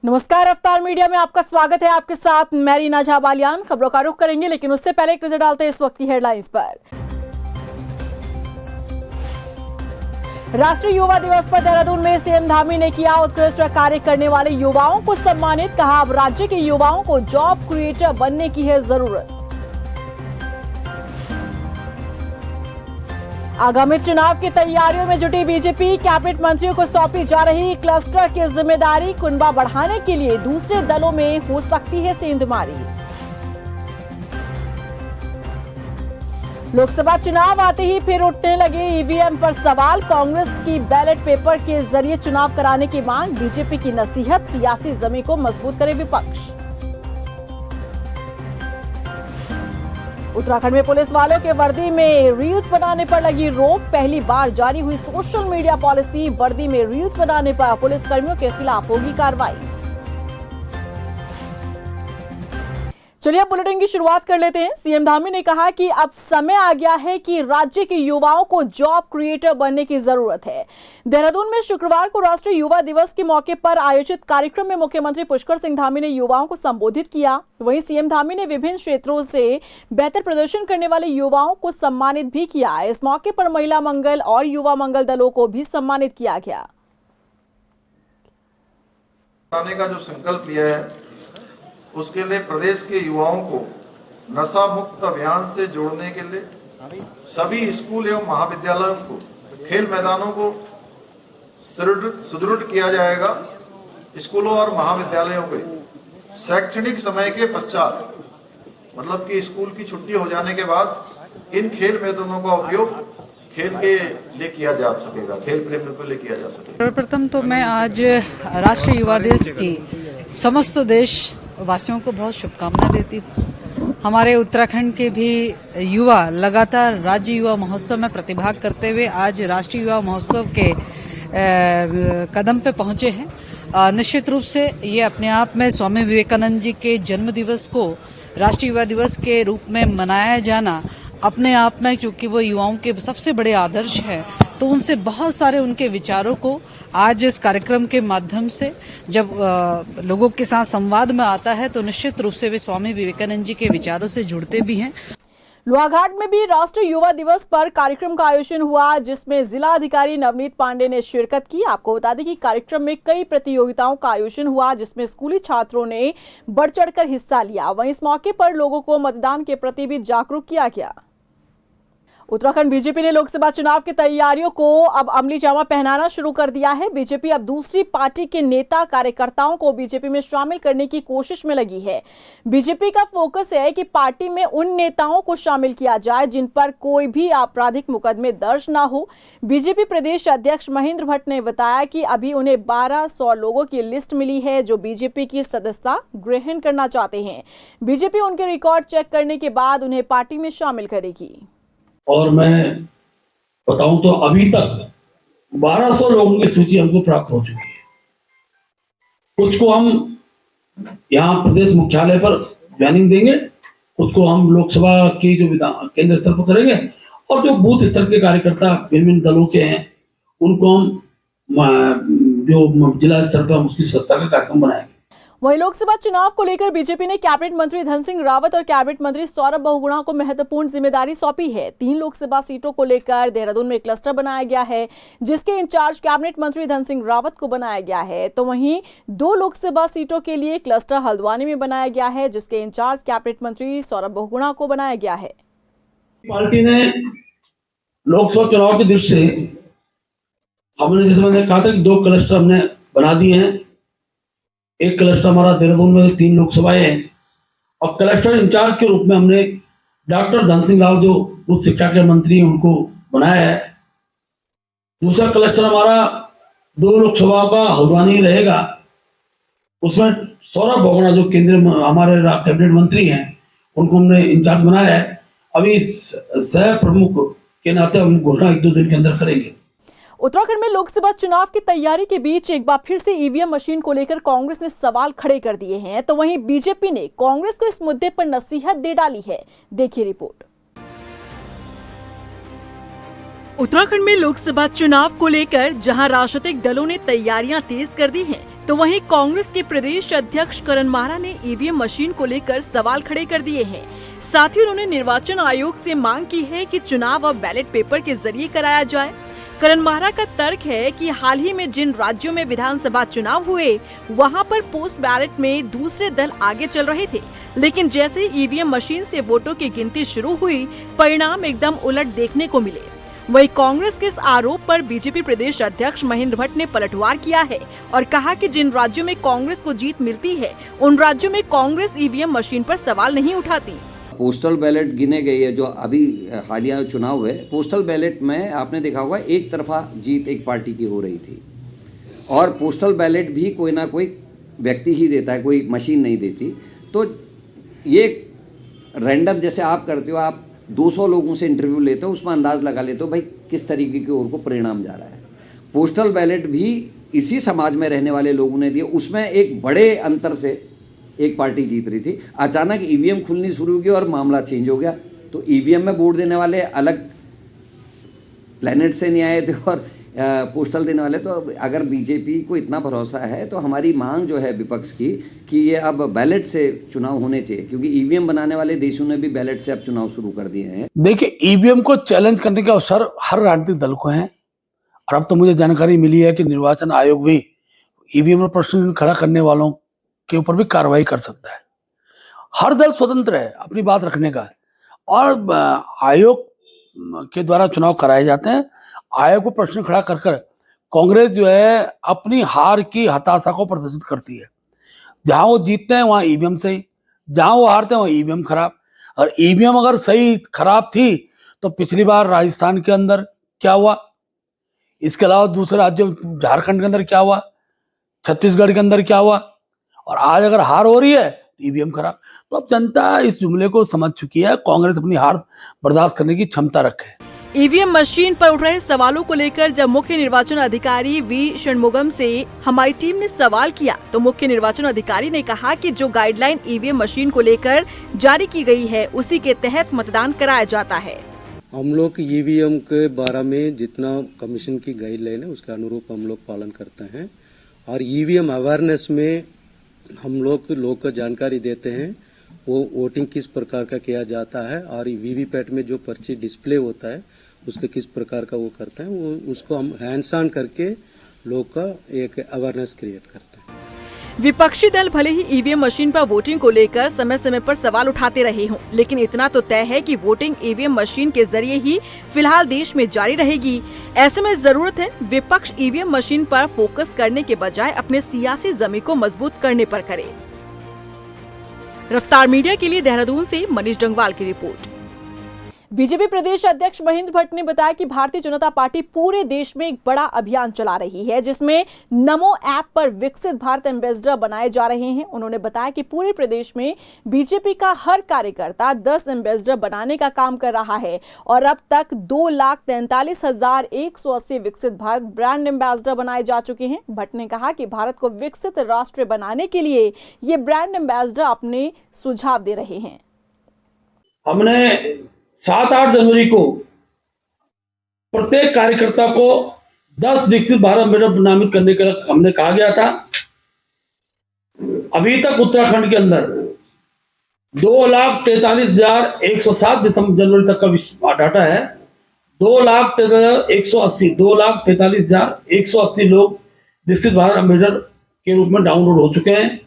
नमस्कार, अवतार मीडिया में आपका स्वागत है। आपके साथ मैं रीना झा बालियान। खबरों का रुख करेंगे, लेकिन उससे पहले एक नजर डालते हैं इस वक्त की हेडलाइंस पर। राष्ट्रीय युवा दिवस पर देहरादून में सीएम धामी ने किया उत्कृष्ट कार्य करने वाले युवाओं को सम्मानित। कहा, अब राज्य के युवाओं को जॉब क्रिएटर बनने की है जरूरत। आगामी चुनाव की तैयारियों में जुटी बीजेपी, कैबिनेट मंत्रियों को सौंपी जा रही क्लस्टर की जिम्मेदारी। कुनबा बढ़ाने के लिए दूसरे दलों में हो सकती है सेंधमारी। लोकसभा चुनाव आते ही फिर उठने लगे ईवीएम पर सवाल। कांग्रेस की बैलेट पेपर के जरिए चुनाव कराने की मांग, बीजेपी की नसीहत, सियासी जमीन को मजबूत करे विपक्ष। उत्तराखंड में पुलिस वालों के वर्दी में रील्स बनाने पर लगी रोक। पहली बार जारी हुई सोशल मीडिया पॉलिसी, वर्दी में रील्स बनाने पर पुलिस कर्मियों के खिलाफ होगी कार्रवाई। चलिए अब बुलेटिन की शुरुआत कर लेते हैं। सीएम धामी ने कहा कि अब समय आ गया है कि राज्य के युवाओं को जॉब क्रिएटर बनने की जरूरत है। देहरादून में शुक्रवार को राष्ट्रीय युवा दिवस के मौके पर आयोजित कार्यक्रम में मुख्यमंत्री पुष्कर सिंह धामी ने युवाओं को संबोधित किया। वहीं सीएम धामी ने विभिन्न क्षेत्रों से बेहतर प्रदर्शन करने वाले युवाओं को सम्मानित भी किया। इस मौके पर महिला मंगल और युवा मंगल दलों को भी सम्मानित किया गया। का जो संकल्प लिया है उसके लिए प्रदेश के युवाओं को नशा मुक्त अभियान से जोड़ने के लिए सभी स्कूल एवं महाविद्यालयों को, खेल मैदानों को सुदृढ़ किया जाएगा। स्कूलों और महाविद्यालयों के शैक्षणिक समय के पश्चात, मतलब कि स्कूल की छुट्टी हो जाने के बाद इन खेल मैदानों का उपयोग खेल के लिए किया जा सकेगा, खेल प्रेमियों के लिए किया जा सकेगा। सर्वप्रथम तो मैं आज राष्ट्रीय युवा दिवस की समस्त देश वासियों को बहुत शुभकामनाएं देती हूँ। हमारे उत्तराखंड के भी युवा लगातार राज्य युवा महोत्सव में प्रतिभाग करते हुए आज राष्ट्रीय युवा महोत्सव के कदम पे पहुंचे हैं। निश्चित रूप से ये अपने आप में स्वामी विवेकानंद जी के जन्म दिवस को राष्ट्रीय युवा दिवस के रूप में मनाया जाना अपने आप में, क्योंकि वो युवाओं के सबसे बड़े आदर्श है, तो उनसे बहुत सारे उनके विचारों को आज इस कार्यक्रम के माध्यम से जब लोगों के साथ संवाद में आता है तो निश्चित रूप से वे स्वामी विवेकानंद जी के विचारों से जुड़ते भी हैं। लोहाघाट में भी राष्ट्रीय युवा दिवस पर कार्यक्रम का आयोजन हुआ, जिसमें जिला अधिकारी नवनीत पांडे ने शिरकत की। आपको बता दें कि कार्यक्रम में कई प्रतियोगिताओं का आयोजन हुआ, जिसमें स्कूली छात्रों ने बढ़ चढ़कर हिस्सा लिया। वहीं इस मौके पर लोगों को मतदान के प्रति भी जागरूक किया गया। उत्तराखंड बीजेपी ने लोकसभा चुनाव की तैयारियों को अब अमली जामा पहनाना शुरू कर दिया है। बीजेपी अब दूसरी पार्टी के नेता कार्यकर्ताओं को बीजेपी में शामिल करने की कोशिश में लगी है। बीजेपी का फोकस है कि पार्टी में उन नेताओं को शामिल किया जाए जिन पर कोई भी आपराधिक मुकदमे दर्ज ना हो। बीजेपी प्रदेश अध्यक्ष महेंद्र भट्ट ने बताया कि अभी उन्हें 1200 लोगों की लिस्ट मिली है जो बीजेपी की सदस्यता ग्रहण करना चाहते हैं। बीजेपी उनके रिकॉर्ड चेक करने के बाद उन्हें पार्टी में शामिल करेगी। और मैं बताऊं तो अभी तक 1200 लोगों की सूची हमको प्राप्त हो चुकी है। कुछ को हम यहाँ प्रदेश मुख्यालय पर ज्वाइनिंग देंगे, कुछ को हम लोकसभा की जो केंद्र स्तर पर करेंगे, और जो बूथ स्तर के कार्यकर्ता विभिन्न दलों के हैं उनको हम जो जिला स्तर पर उसकी स्वच्छता का कार्यक्रम बनाएंगे। वहीं लोकसभा चुनाव को लेकर बीजेपी ने कैबिनेट मंत्री धन सिंह रावत और कैबिनेट मंत्री सौरभ बहुगुणा को महत्वपूर्ण जिम्मेदारी सौंपी है। 3 लोकसभा सीटों को लेकर देहरादून में क्लस्टर बनाया गया है, जिसके इंचार्ज कैबिनेट मंत्री धन सिंह रावत को बनाया गया है। तो वहीं 2 लोकसभा सीटों के लिए क्लस्टर हल्द्वानी में बनाया गया है, जिसके इंचार्ज कैबिनेट मंत्री सौरभ बहुगुणा को बनाया गया है। पार्टी ने लोकसभा चुनाव की दृष्टि से हमने, जैसे मैंने कहा था कि 2 क्लस्टर हमने बना दिए हैं। एक क्लस्टर हमारा देहरादून में 3 लोकसभाएं हैं, और क्लस्टर इंचार्ज के रूप में हमने डॉक्टर धन सिंह रावत जो उच्च शिक्षा के मंत्री हैं उनको बनाया है। दूसरा क्लस्टर हमारा 2 लोकसभा का हल्द्वानी रहेगा, उसमें सौरभ बहुगुणा जो केंद्रीय हमारे कैबिनेट मंत्री हैं उनको हमने इंचार्ज बनाया है। अभी सह प्रमुख के नाते हम घोषणा 1-2 दिन के अंदर करेंगे। उत्तराखंड में लोकसभा चुनाव की तैयारी के बीच एक बार फिर से ईवीएम मशीन को लेकर कांग्रेस ने सवाल खड़े कर दिए हैं, तो वहीं बीजेपी ने कांग्रेस को इस मुद्दे पर नसीहत दे डाली है। देखिए रिपोर्ट। उत्तराखंड में लोकसभा चुनाव को लेकर जहां राजनीतिक दलों ने तैयारियां तेज कर दी हैं, तो वहीं कांग्रेस के प्रदेश अध्यक्ष करण माहरा ने ईवीएम मशीन को लेकर सवाल खड़े कर दिए हैं। साथ ही उन्होंने निर्वाचन आयोग से मांग की है कि चुनाव अब बैलेट पेपर के जरिए कराया जाए। करण माहरा का तर्क है कि हाल ही में जिन राज्यों में विधानसभा चुनाव हुए वहां पर पोस्ट बैलेट में दूसरे दल आगे चल रहे थे, लेकिन जैसे ईवीएम मशीन से वोटों की गिनती शुरू हुई, परिणाम एकदम उलट देखने को मिले। वहीं कांग्रेस के इस आरोप पर बीजेपी प्रदेश अध्यक्ष महेंद्र भट्ट ने पलटवार किया है और कहा कि जिन राज्यों में कांग्रेस को जीत मिलती है उन राज्यों में कांग्रेस ईवीएम मशीन पर सवाल नहीं उठाती। पोस्टल बैलेट गिने गए है जो अभी हालिया चुनाव हुए, पोस्टल बैलेट में आपने देखा होगा एक तरफा जीत एक पार्टी की हो रही थी और पोस्टल बैलेट भी कोई ना कोई व्यक्ति ही देता है, कोई मशीन नहीं देती। तो ये रैंडम जैसे आप करते हो, आप 200 लोगों से इंटरव्यू लेते हो, उसमें अंदाज लगा लेते हो भाई किस तरीके की ओर को परिणाम जा रहा है। पोस्टल बैलेट भी इसी समाज में रहने वाले लोगों ने दिया, उसमें एक बड़े अंतर से एक पार्टी जीत रही थी। अचानक ईवीएम खुलनी शुरू की और मामला चेंज हो गया। तो ईवीएम में वोट देने वाले अलग प्लेनेट से नहीं आए थे और पोस्टल देने वाले। तो अगर बीजेपी को इतना भरोसा है तो हमारी मांग जो है विपक्ष की कि ये अब बैलेट से चुनाव होने चाहिए, क्योंकि ईवीएम बनाने वाले देशों ने भी बैलेट से अब चुनाव शुरू कर दिए हैं। देखिए, ईवीएम को चैलेंज करने का अवसर हर राजनीतिक दल को है और अब तो मुझे जानकारी मिली है कि निर्वाचन आयोग भी ईवीएम में प्रश्न खड़ा करने वालों के ऊपर भी कार्रवाई कर सकता है। हर दल स्वतंत्र है अपनी बात रखने का और आयोग के द्वारा चुनाव कराए जाते हैं। आयोग को प्रश्न खड़ा कर कांग्रेस जो है अपनी हार की हताशा को प्रदर्शित करती है। जहां वो जीतते हैं वहां ईवीएम सही, जहां वो हारते हैं वहां ईवीएम खराब। और ईवीएम अगर सही खराब थी तो पिछली बार राजस्थान के अंदर क्या हुआ, इसके अलावा दूसरे राज्यों झारखंड के अंदर क्या हुआ, छत्तीसगढ़ के अंदर क्या हुआ, और आज अगर हार हो रही है तो ईवीएम खराब। तो अब जनता इस जुमले को समझ चुकी है, कांग्रेस अपनी हार बर्दाश्त करने की क्षमता रखे। ईवीएम मशीन पर उठ रहे सवालों को लेकर जब मुख्य निर्वाचन अधिकारी वी षणमुगम से हमारी टीम ने सवाल किया तो मुख्य निर्वाचन अधिकारी ने कहा कि जो गाइडलाइन ईवीएम मशीन को लेकर जारी की गई है उसी के तहत मतदान कराया जाता है। हम लोग ईवीएम के बारे में जितना कमीशन की गाइडलाइन है उसके अनुरूप हम लोग पालन करते हैं और ईवीएम अवेयरनेस में हम लोग को जानकारी देते हैं वो वोटिंग किस प्रकार का किया जाता है और वीवीपैट में जो पर्ची डिस्प्ले होता है उसके किस प्रकार का वो करते हैं, वो उसको हम हैंड्स ऑन करके लोग का एक अवेयरनेस क्रिएट करते हैं। विपक्षी दल भले ही ईवीएम मशीन पर वोटिंग को लेकर समय समय पर सवाल उठाते रहे हों, लेकिन इतना तो तय है कि वोटिंग ईवीएम मशीन के जरिए ही फिलहाल देश में जारी रहेगी। ऐसे में जरूरत है विपक्ष ईवीएम मशीन पर फोकस करने के बजाय अपने सियासी जमीन को मजबूत करने पर करे। रफ्तार मीडिया के लिए देहरादून से मनीष डंगवाल की रिपोर्ट। बीजेपी प्रदेश अध्यक्ष महेंद्र भट्ट ने बताया कि भारतीय जनता पार्टी पूरे देश में एक बड़ा अभियान चला रही है जिसमें नमो ऐप पर विकसित भारत एम्बेसडर बनाए जा रहे हैं। उन्होंने बताया कि पूरे प्रदेश में बीजेपी का हर कार्यकर्ता 10 एम्बेसडर बनाने का काम कर रहा है और अब तक 2,43,180 विकसित भारत ब्रांड एम्बेसडर बनाए जा चुके हैं। भट्ट ने कहा कि भारत को विकसित राष्ट्र बनाने के लिए ये ब्रांड एम्बेसडर अपने सुझाव दे रहे हैं। हमने 7-8 जनवरी को प्रत्येक कार्यकर्ता को 10 विकसित भारत एम्बेसडर नामित करने का हमने कहा गया था। अभी तक उत्तराखंड के अंदर 2,43,107 दिसंबर जनवरी तक का डाटा है। 2,43,180 लोग विकसित भारत एम्बेसडर के रूप में डाउनलोड हो चुके हैं।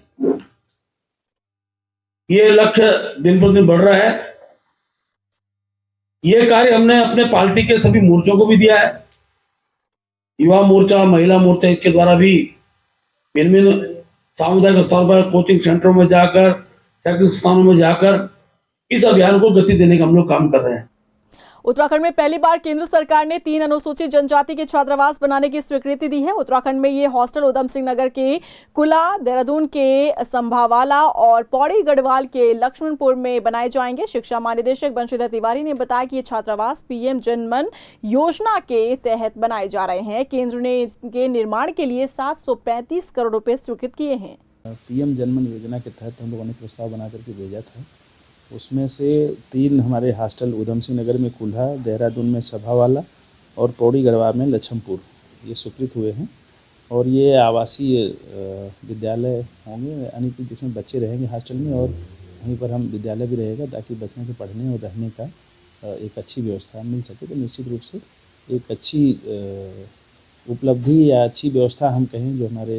ये लक्ष्य दिन पर दिन बढ़ रहा है। ये कार्य हमने अपने पार्टी के सभी मोर्चों को भी दिया है। युवा मोर्चा, महिला मोर्चा, इसके द्वारा भी विभिन्न सामुदायिक स्तर पर कोचिंग सेंटरों में जाकर, शैक्षिक स्थानों में जाकर इस अभियान को गति देने का हम लोग काम कर रहे हैं। उत्तराखंड में पहली बार केंद्र सरकार ने 3 अनुसूचित जनजाति के छात्रावास बनाने की स्वीकृति दी है। उत्तराखंड में ये हॉस्टल उधम सिंह नगर के कुला, देहरादून के संभावाला और पौड़ी गढ़वाल के लक्ष्मणपुर में बनाए जाएंगे। शिक्षा महानिदेशक बंशीधर तिवारी ने बताया कि ये छात्रावास पीएम जनमन योजना के तहत बनाए जा रहे हैं। केंद्र ने इनके निर्माण के लिए 735 करोड़ रुपए स्वीकृत किए हैं। पीएम जनमन योजना के तहत हम लोगों ने प्रस्ताव बना करके भेजा था। उसमें से 3 हमारे हॉस्टल उधम सिंह नगर में कुल्हा, देहरादून में सभावाला और पौड़ी गढ़वाल में लक्ष्मणपुर ये स्वीकृत हुए हैं। और ये आवासीय विद्यालय होंगे, यानी कि जिसमें बच्चे रहेंगे हॉस्टल में, और वहीं पर हम विद्यालय भी रहेगा ताकि बच्चों के पढ़ने और रहने का एक अच्छी व्यवस्था मिल सके। तो निश्चित रूप से एक अच्छी उपलब्धि या अच्छी व्यवस्था हम कहें जो हमारे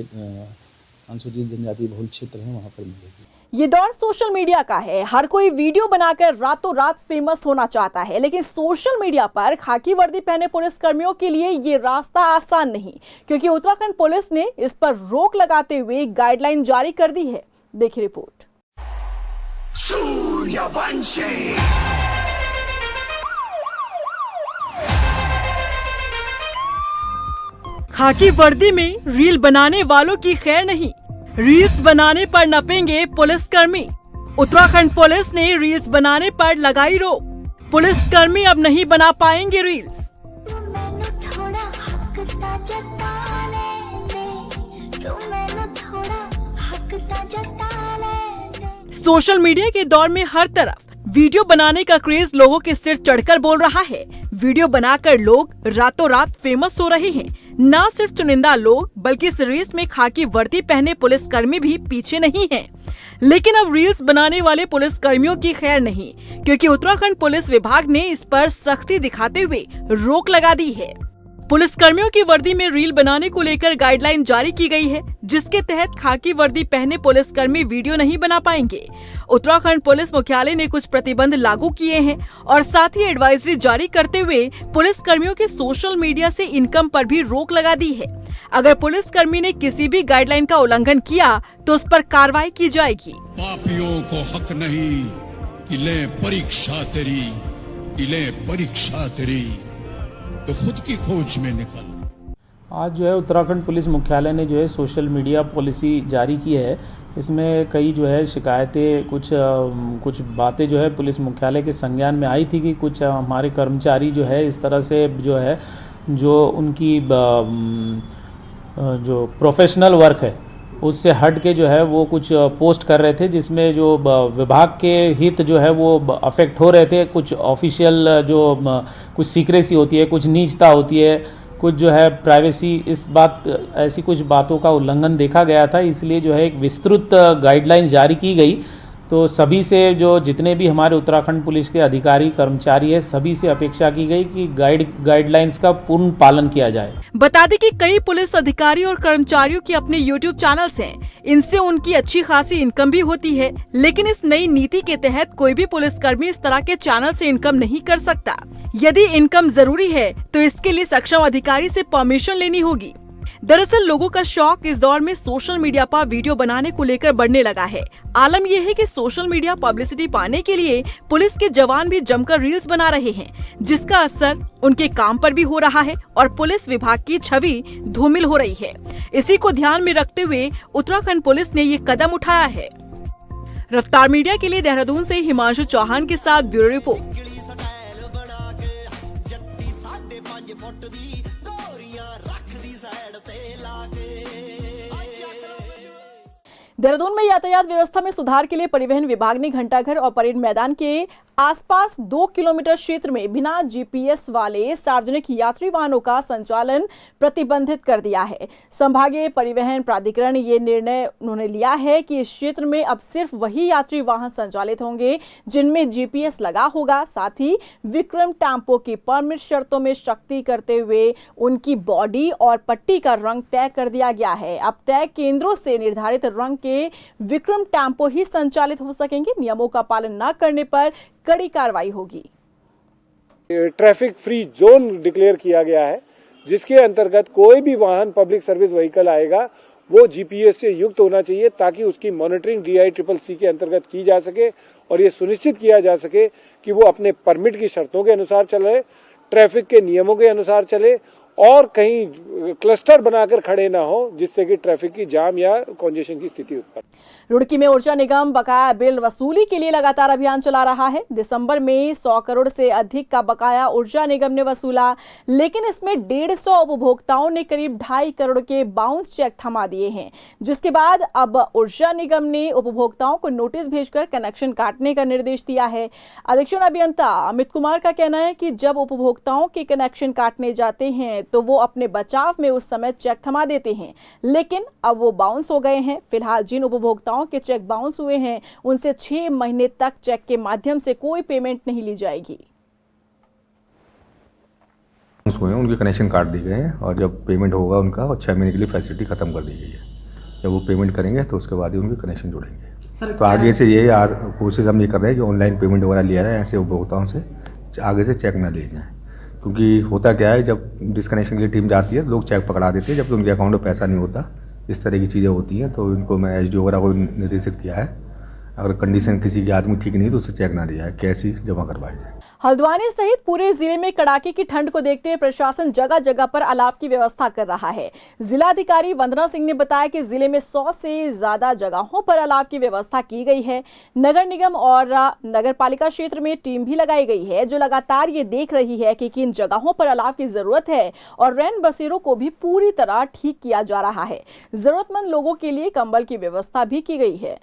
अनुसूचित जनजाति बहुल क्षेत्र हैं वहाँ पर मिलेगी। ये दौर सोशल मीडिया का है। हर कोई वीडियो बनाकर रातों रात फेमस होना चाहता है, लेकिन सोशल मीडिया पर खाकी वर्दी पहने पुलिस कर्मियों के लिए ये रास्ता आसान नहीं, क्योंकि उत्तराखंड पुलिस ने इस पर रोक लगाते हुए गाइडलाइन जारी कर दी है। देखिए रिपोर्ट। खाकी वर्दी में रील बनाने वालों की खैर नहीं, रील्स बनाने पर नपेंगे पुलिसकर्मी। उत्तराखंड पुलिस ने रील्स बनाने पर लगाई रोक। पुलिसकर्मी अब नहीं बना पाएंगे रील्स। सोशल मीडिया के दौर में हर तरफ वीडियो बनाने का क्रेज लोगों के सिर चढ़कर बोल रहा है। वीडियो बनाकर लोग रातों रात फेमस हो रहे हैं। न सिर्फ चुनिंदा लोग बल्कि इस रेस में खाकी वर्दी पहने पुलिसकर्मी भी पीछे नहीं हैं। लेकिन अब रील्स बनाने वाले पुलिसकर्मियों की खैर नहीं, क्योंकि उत्तराखंड पुलिस विभाग ने इस पर सख्ती दिखाते हुए रोक लगा दी है। पुलिसकर्मियों की वर्दी में रील बनाने को लेकर गाइडलाइन जारी की गई है, जिसके तहत खाकी वर्दी पहने पुलिसकर्मी वीडियो नहीं बना पाएंगे। उत्तराखंड पुलिस मुख्यालय ने कुछ प्रतिबंध लागू किए हैं और साथ ही एडवाइजरी जारी करते हुए पुलिसकर्मियों के सोशल मीडिया से इनकम पर भी रोक लगा दी है। अगर पुलिसकर्मी ने किसी भी गाइडलाइन का उल्लंघन किया तो उस पर कार्रवाई की जाएगी। पापियों को हक नहीं कि ले परीक्षा तेरी, कि ले परीक्षा तेरी, तो खुद की खोज में निकल। आज जो है उत्तराखंड पुलिस मुख्यालय ने जो है सोशल मीडिया पॉलिसी जारी की है। इसमें कई जो है शिकायतें, कुछ बातें जो है पुलिस मुख्यालय के संज्ञान में आई थी कि कुछ हमारे कर्मचारी जो है इस तरह से जो है जो उनकी जो प्रोफेशनल वर्क है उससे हट के जो है वो कुछ पोस्ट कर रहे थे, जिसमें जो विभाग के हित जो है वो अफेक्ट हो रहे थे। कुछ ऑफिशियल जो कुछ सीक्रेसी होती है, कुछ नीचता होती है, कुछ जो है प्राइवेसी, ऐसी कुछ बातों का उल्लंघन देखा गया था। इसलिए जो है एक विस्तृत गाइडलाइन जारी की गई। तो सभी से जो जितने भी हमारे उत्तराखंड पुलिस के अधिकारी कर्मचारी है, सभी से अपेक्षा की गई कि गाइडलाइंस का पूर्ण पालन किया जाए। बता दें कि कई पुलिस अधिकारी और कर्मचारियों के अपने YouTube चैनल्स हैं। इनसे उनकी अच्छी खासी इनकम भी होती है, लेकिन इस नई नीति के तहत कोई भी पुलिसकर्मी इस तरह के चैनल से इनकम नहीं कर सकता। यदि इनकम जरूरी है तो इसके लिए सक्षम अधिकारी से परमिशन लेनी होगी। दरअसल लोगों का शौक इस दौर में सोशल मीडिया पर वीडियो बनाने को लेकर बढ़ने लगा है। आलम यह है कि सोशल मीडिया पब्लिसिटी पाने के लिए पुलिस के जवान भी जमकर रील्स बना रहे हैं, जिसका असर उनके काम पर भी हो रहा है और पुलिस विभाग की छवि धूमिल हो रही है। इसी को ध्यान में रखते हुए उत्तराखंड पुलिस ने ये कदम उठाया है। रफ्तार मीडिया के लिए देहरादून से हिमांशु चौहान के साथ ब्यूरो रिपोर्ट। देहरादून में यातायात व्यवस्था में सुधार के लिए परिवहन विभाग ने घंटाघर और परेड मैदान के आसपास 2 किलोमीटर क्षेत्र में बिना जीपीएस वाले सार्वजनिक यात्री वाहनों का संचालन प्रतिबंधित कर दिया है। संभागीय परिवहन प्राधिकरण ये निर्णय उन्होंने लिया है कि इस क्षेत्र में अब सिर्फ वही यात्री वाहन संचालित होंगे जिनमें जीपीएस लगा होगा। साथ ही विक्रम टेम्पो की परमिट शर्तों में सख्ती करते हुए उनकी बॉडी और पट्टी का रंग तय कर दिया गया है। अब तय केंद्रों से निर्धारित रंग के विक्रम टेम्पो ही संचालित हो सकेंगे। नियमों का पालन न करने पर कड़ी कार्रवाई होगी। ट्रैफिक फ्री जोन डिक्लेयर किया गया है, जिसके अंतर्गत कोई भी वाहन पब्लिक सर्विस व्हीकल आएगा वो जीपीएस से युक्त होना चाहिए, ताकि उसकी मॉनिटरिंग DICCC के अंतर्गत की जा सके और ये सुनिश्चित किया जा सके कि वो अपने परमिट की शर्तों के अनुसार चले, ट्रैफिक के नियमों के अनुसार चले और कहीं क्लस्टर बनाकर खड़े ना हो, जिससे कि ट्रैफिक की जाम या कंजेशन की स्थिति उत्पन्न। रुड़की में ऊर्जा निगम बकाया बिल वसूली के लिए लगातार अभियान चला रहा है। दिसंबर में 100 करोड़ से अधिक का बकाया ऊर्जा निगम ने वसूला, लेकिन इसमें 150 उपभोक्ताओं ने करीब 2.5 करोड़ के बाउंस चेक थमा दिए हैं, जिसके बाद अब ऊर्जा निगम ने उपभोक्ताओं को नोटिस भेजकर कनेक्शन काटने का निर्देश दिया है। अधीक्षण अभियंता अमित कुमार का कहना है कि जब उपभोक्ताओं के कनेक्शन काटने जाते हैं हैं तो वो अपने बचाव में उस समय चेक थमा देते हैं, लेकिन अब वो बाउंस हो गए हैं। फिलहाल जिन उपभोक्ताओं के चेक बाउंस हुए हैं उनसे 6 महीने तक चेक के माध्यम से कोई पेमेंट नहीं ली जाएगी। हुए उनके कनेक्शन काट दिए गए हैं और जब पेमेंट होगा उनका और 6 महीने के लिए फैसिलिटी ख़त्म कर दी गई है। जब वो पेमेंट करेंगे तो उसके बाद ही उनके कनेक्शन जुड़ेंगे। तो आगे से ये कोशिश हम ये कर रहे हैं कि ऑनलाइन पेमेंट वगैरह लिया जाए, ऐसे उपभोक्ताओं से आगे से चेक ना लिए जाए, क्योंकि होता क्या है जब डिस्कनेक्शन के लिए टीम जाती है लोग चेक पकड़ा देते हैं जब उनके अकाउंट में पैसा नहीं होता। इस तरह की चीज़ें होती हैं, तो इनको मैं एसडीओ वगैरह को निर्देशित किया है, अगर कंडीशन किसी की आदमी ठीक नहीं तो उसे चेक ना दिया जाए, कैश ही जमा करवाई जाए। हल्द्वानी सहित पूरे जिले में कड़ाके की ठंड को देखते हुए प्रशासन जगह जगह पर अलाव की व्यवस्था कर रहा है। जिलाधिकारी वंदना सिंह ने बताया कि जिले में 100 से ज्यादा जगहों पर अलाव की व्यवस्था की गई है। नगर निगम और नगर पालिका क्षेत्र में टीम भी लगाई गई है जो लगातार ये देख रही है कि किन जगहों पर अलाव की जरूरत है और रैन बसेरों को भी पूरी तरह ठीक किया जा रहा है। जरूरतमंद लोगों के लिए कंबल की व्यवस्था भी की गई है।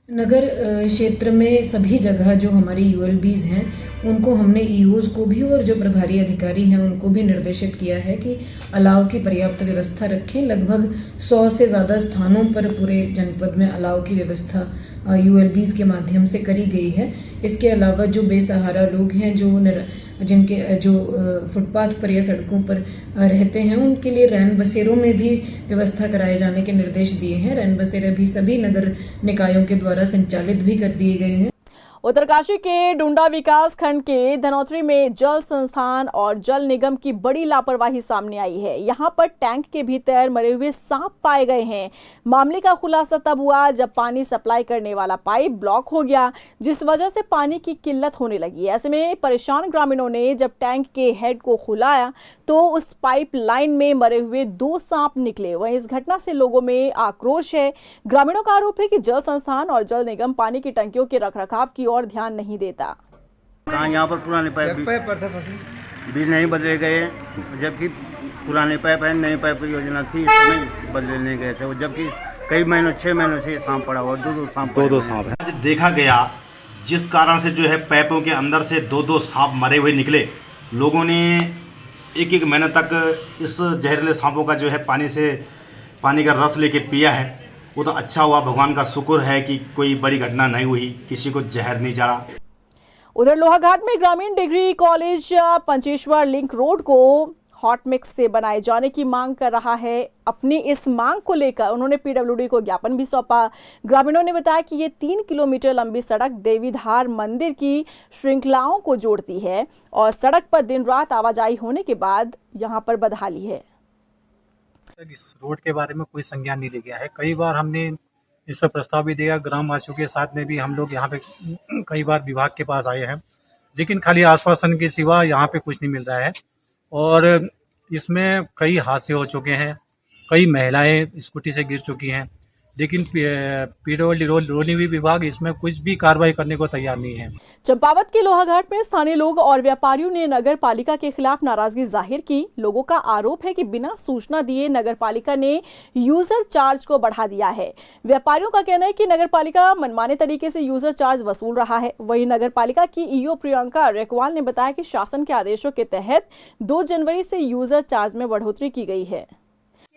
नगर क्षेत्र में सभी जगह जो हमारी यूएलबीज हैं उनको हमने ईओज को भी और जो प्रभारी अधिकारी हैं उनको भी निर्देशित किया है कि अलाव की पर्याप्त व्यवस्था रखें। लगभग 100 से ज़्यादा स्थानों पर पूरे जनपद में अलाव की व्यवस्था यूएलबीज के माध्यम से करी गई है। इसके अलावा जो बेसहारा लोग हैं जो फुटपाथ पर या सड़कों पर रहते हैं उनके लिए रैन बसेरों में भी व्यवस्था कराए जाने के निर्देश दिए हैं। रैन बसेरे भी सभी नगर निकायों के द्वारा संचालित भी कर दिए गए हैं। उत्तरकाशी के डुंडा विकास खंड के धनौतरी में जल संस्थान और जल निगम की बड़ी लापरवाही सामने आई है। यहां पर टैंक के भीतर मरे हुए सांप पाए गए हैं। मामले का खुलासा तब हुआ जब पानी सप्लाई करने वाला पाइप ब्लॉक हो गया, जिस वजह से पानी की किल्लत होने लगी। ऐसे में परेशान ग्रामीणों ने जब टैंक के हेड को खुलाया तो उस पाइप लाइन में मरे हुए 2 सांप निकले। वहीं इस घटना से लोगों में आक्रोश है। ग्रामीणों का आरोप है कि जल संस्थान और जल निगम पानी की टंकियों के रखरखाव की और ध्यान नहीं देता। यहाँ पर पुराने पाइप भी नहीं बदले गए, जबकि पुराने पाइप है, नई पाइप की योजना थी, इस समय बदलने गए थे, जबकि कई महीनों 6 महीनों से सांप पड़ा हुआ, दो सांप है। आज देखा गया जिस कारण से जो है पाइपों के अंदर से 2 सांप मरे हुए निकले। लोगों ने एक महीने तक इस जहरीले सांपों का जो है पानी का रस लेके पिया है। वो तो अच्छा हुआ, भगवान का शुक्र है कि कोई बड़ी घटना नहीं हुई, किसी को जहर नहीं चढ़ा। उधर लोहाघाट में ग्रामीण degree college Pancheshwar link road को हॉट मिक्स से बनाए जाने की मांग कर रहा है। अपनी इस मांग को लेकर उन्होंने पीडब्ल्यूडी को ज्ञापन भी सौंपा। ग्रामीणों ने बताया कि ये 3 किलोमीटर लंबी सड़क देवीधार मंदिर की श्रृंखलाओं को जोड़ती है और सड़क पर दिन रात आवाजाही होने के बाद यहाँ पर बदहाली है। इस रोड के बारे में कोई संज्ञान नहीं लिया गया है। कई बार हमने इस पर प्रस्ताव भी दिया, ग्रामवासियों के साथ में भी हम लोग यहाँ पे कई बार विभाग के पास आए हैं, लेकिन खाली आश्वासन के सिवा यहाँ पे कुछ नहीं मिल रहा है। और इसमें कई हादसे हो चुके हैं, कई महिलाएं स्कूटी से गिर चुकी हैं, लेकिन पीडब्ल्यूडी विभाग इसमें कुछ भी कार्रवाई करने को तैयार नहीं है। चंपावत के लोहाघाट में स्थानीय लोग और व्यापारियों ने नगर पालिका के खिलाफ नाराजगी जाहिर की। लोगों का आरोप है कि बिना सूचना दिए नगर पालिका ने यूजर चार्ज को बढ़ा दिया है। व्यापारियों का कहना है कि नगर पालिका मनमाने तरीके से यूजर चार्ज वसूल रहा है। वहीं नगर पालिका की ईओ प्रियंका रेकवाल ने बताया कि शासन के आदेशों के तहत 2 जनवरी से यूजर चार्ज में बढ़ोतरी की गई है।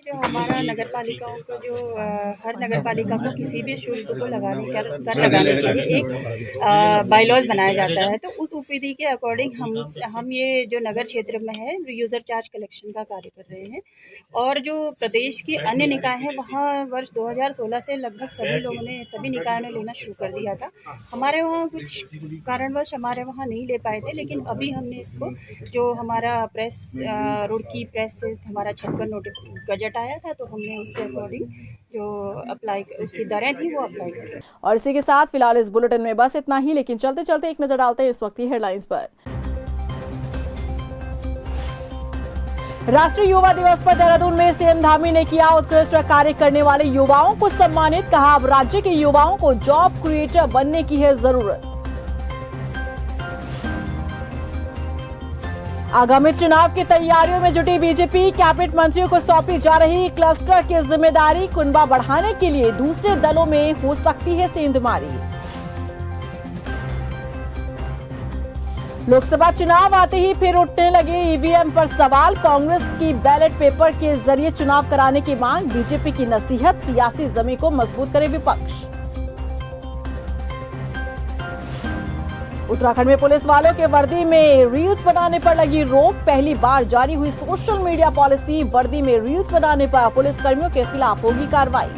जो हमारा नगर पालिकाओं को जो हर नगर पालिका को किसी भी शुल्क को लगाने के लिए एक बायलॉज बनाया जाता है, तो उस ओपीडी के अकॉर्डिंग हम ये जो नगर क्षेत्र में है यूज़र चार्ज कलेक्शन का कार्य कर रहे हैं। और जो प्रदेश के अन्य निकाय हैं वहाँ वर्ष 2016 से लगभग सभी निकायों ने लेना शुरू कर दिया था। हमारे वहाँ कुछ कारणवश हमारे वहाँ नहीं ले पाए थे, लेकिन अभी हमने इसको जो हमारा प्रेस रुड़की प्रेस से हमारा 56 गजट आया था, तो हमने उसके अकॉर्डिंग जो अप्लाई उसकी दरें थी वो अप्लाई कर। और इसी के साथ फिलहाल इस बुलेटिन में बस इतना ही, लेकिन चलते चलते एक नजर डालते हैं इस वक्त की हेडलाइंस पर। राष्ट्रीय युवा दिवस पर देहरादून में सीएम धामी ने किया उत्कृष्ट कार्य करने वाले युवाओं को सम्मानित। कहा अब राज्य के युवाओं को जॉब क्रिएटर बनने की है जरूरत। आगामी चुनाव की तैयारियों में जुटी बीजेपी, कैबिनेट मंत्रियों को सौंपी जा रही क्लस्टर की जिम्मेदारी। कुनबा बढ़ाने के लिए दूसरे दलों में हो सकती है सेंधमारी। लोकसभा चुनाव आते ही फिर उठने लगे ईवीएम पर सवाल। कांग्रेस की बैलेट पेपर के जरिए चुनाव कराने की मांग, बीजेपी की नसीहत, सियासी जमीन को मजबूत करे विपक्ष। उत्तराखंड में पुलिस वालों के वर्दी में रील्स बनाने पर लगी रोक। पहली बार जारी हुई सोशल मीडिया पॉलिसी, वर्दी में रील्स बनाने पर पुलिस कर्मियों के खिलाफ होगी कार्रवाई।